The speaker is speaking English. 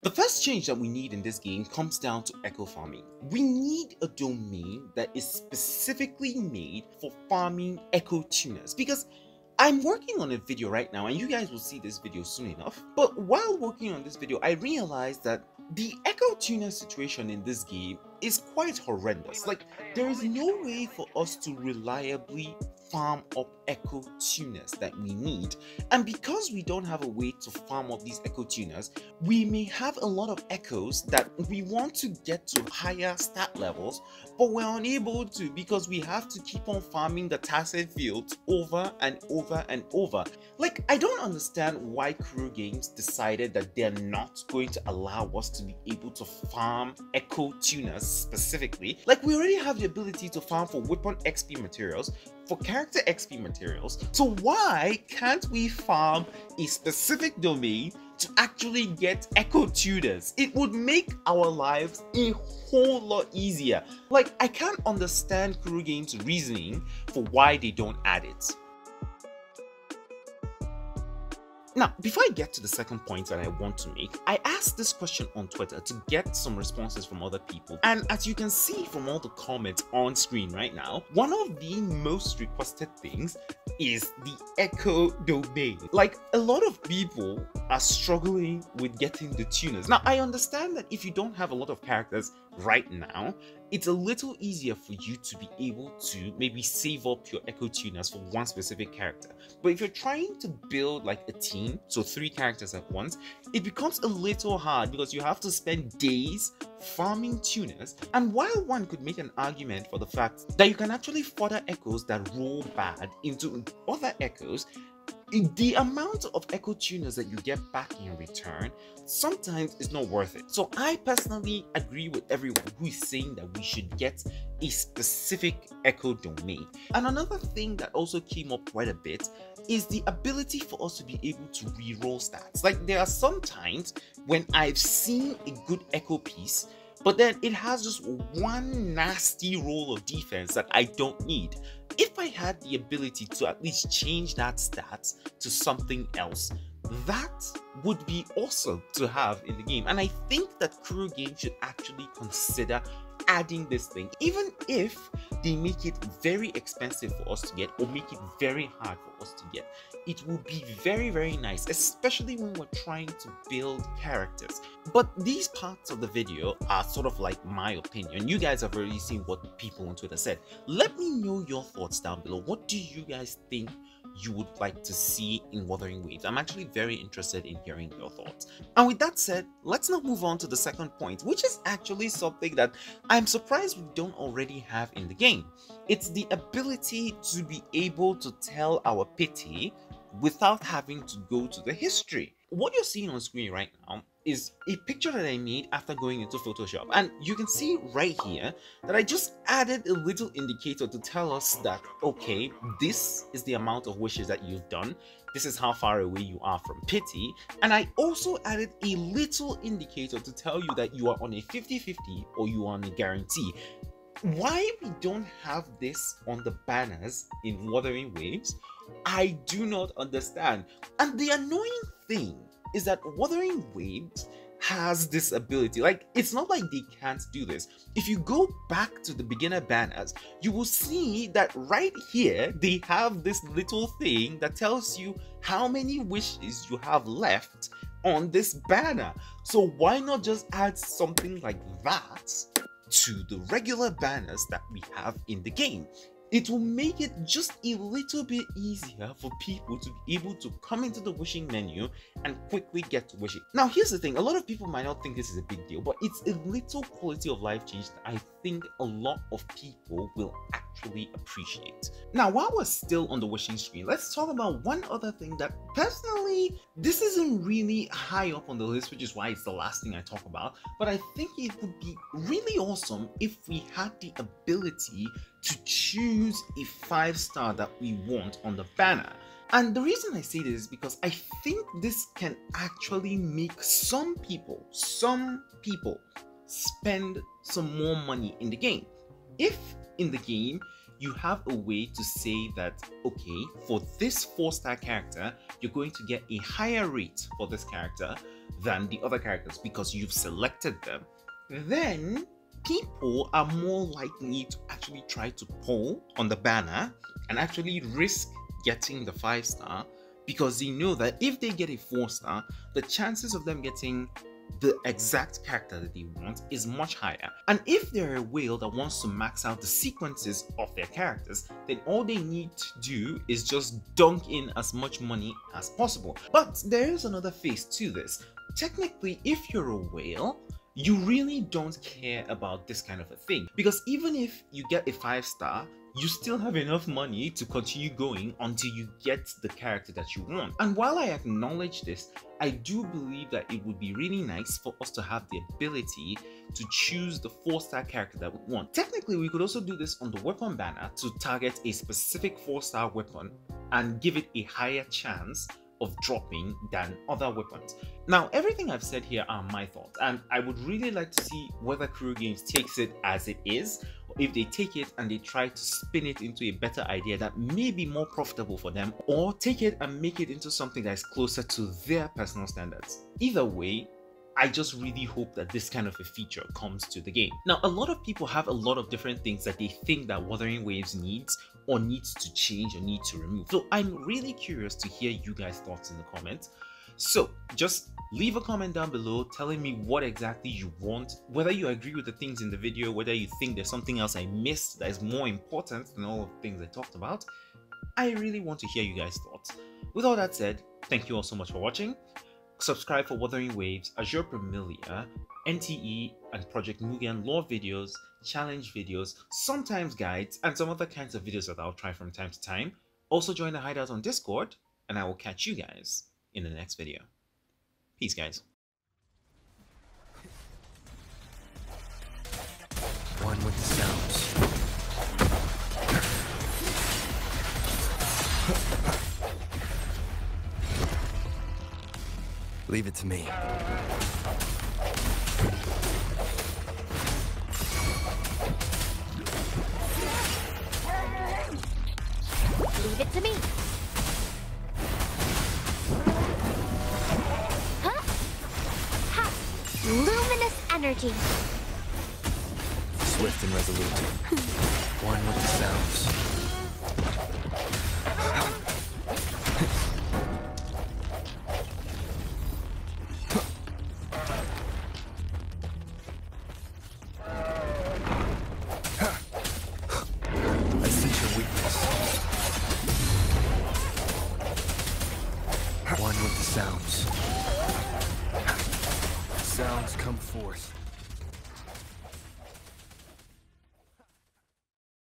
The first change that we need in this game comes down to echo farming. We need a domain that is specifically made for farming echo tuners, because I'm working on a video right now and you guys will see this video soon enough. But while working on this video, I realized that the echo tuner situation in this game is quite horrendous. Like, there is no way for us to reliably farm up echo tuners that we need, and because we don't have a way to farm up these echo tuners, we may have a lot of echoes that we want to get to higher stat levels, but we're unable to because we have to keep on farming the tacit fields over and over and over. Like, I don't understand why Crew Games decided that they're not going to allow us to be able to farm echo tuners specifically. Like, we already have the ability to farm for weapon XP materials, for character XP materials, so why can't we farm a specific domain to actually get echo tuners? It would make our lives a whole lot easier. Like, I can't understand Crew Games' reasoning for why they don't add it. Now, before I get to the second point that I want to make, I asked this question on Twitter to get some responses from other people. And as you can see from all the comments on screen right now, one of the most requested things is the echo domain. Like, a lot of people are struggling with getting the tuners. Now, I understand that if you don't have a lot of characters right now, it's a little easier for you to be able to maybe save up your echo tuners for one specific character. But if you're trying to build like a team, so 3 characters at once, it becomes a little hard because you have to spend days farming tuners. And while one could make an argument for the fact that you can actually fodder echoes that roll bad into other echoes, the amount of echo tuners that you get back in return sometimes is not worth it. So I personally agree with everyone who is saying that we should get a specific echo domain. And another thing that also came up quite a bit is the ability for us to be able to reroll stats. Like, there are some times when I've seen a good echo piece, but then it has just one nasty roll of defense that I don't need. If I had the ability to at least change that stats to something else, that would be awesome to have in the game. And I think that Crew Games should actually consider adding this thing, even if they make it very expensive for us to get or make it very hard for us to get. It will be very, very nice, especially when we're trying to build characters. But these parts of the video are sort of like my opinion. You guys have already seen what people on Twitter said. Let me know your thoughts down below. What do you guys think you would like to see in Wuthering Waves? I'm actually very interested in hearing your thoughts. And with that said, let's now move on to the second point, which is actually something that I'm surprised we don't already have in the game. It's the ability to be able to tell our pity without having to go to the history. What you're seeing on screen right now is a picture that I made after going into Photoshop, and you can see right here that I just added a little indicator to tell us that, okay, this is the amount of wishes that you've done, this is how far away you are from pity, and I also added a little indicator to tell you that you are on a 50-50 or you are on a guarantee. Why we don't have this on the banners in Wuthering Waves, I do not understand. And the annoying thing is that Wuthering Waves has this ability. Like, it's not like they can't do this. If you go back to the beginner banners, you will see that right here they have this little thing that tells you how many wishes you have left on this banner. So why not just add something like that to the regular banners that we have in the game? It will make it just a little bit easier for people to be able to come into the wishing menu and quickly get to wishing. Now, here's the thing. A lot of people might not think this is a big deal, but it's a little quality of life change that I think a lot of people will actually appreciate. Now, while we're still on the wishing screen, let's talk about one other thing that personally, this isn't really high up on the list, which is why it's the last thing I talk about, but I think it would be really awesome if we had the ability to choose a 5-star that we want on the banner. And the reason I say this is because I think this can actually make some people spend some more money in the game. If in the game you have a way to say that, okay, for this 4-star character, you're going to get a higher rate for this character, than the other characters because you've selected them, then people are more likely to actually try to pull on the banner and actually risk getting the 5-star, because they know that if they get a 4-star, the chances of them getting the exact character that they want is much higher. And if they're a whale that wants to max out the sequences of their characters, then all they need to do is just dunk in as much money as possible. But there is another phase to this. Technically, if you're a whale, you really don't care about this kind of a thing, because even if you get a 5-star, you still have enough money to continue going until you get the character that you want. And while I acknowledge this, I do believe that it would be really nice for us to have the ability to choose the 4-star character that we want. Technically, we could also do this on the weapon banner to target a specific 4-star weapon and give it a higher chance of dropping than other weapons. Now, everything I've said here are my thoughts, and I would really like to see whether Crew Games takes it as it is, or if they take it and they try to spin it into a better idea that may be more profitable for them, or take it and make it into something that is closer to their personal standards. Either way, I just really hope that this kind of a feature comes to the game. Now, a lot of people have a lot of different things that they think that Wuthering Waves needs or needs to change or need to remove. So I'm really curious to hear you guys' thoughts in the comments. So just leave a comment down below telling me what exactly you want, whether you agree with the things in the video, whether you think there's something else I missed that is more important than all of the things I talked about. I really want to hear you guys' thoughts. With all that said, thank you all so much for watching. Subscribe for Wuthering Waves, Azure Familiar, NTE and Project Mugen lore videos, challenge videos, sometimes guides, and some other kinds of videos that I'll try from time to time. Also join the hideout on Discord, and I will catch you guys in the next video. Peace, guys. One with the sounds. Leave it to me. Leave it to me. Huh? Ha! Luminous energy. Swift and resolute. One with the sounds. I sense your weakness. One with the sounds. Sounds come forth.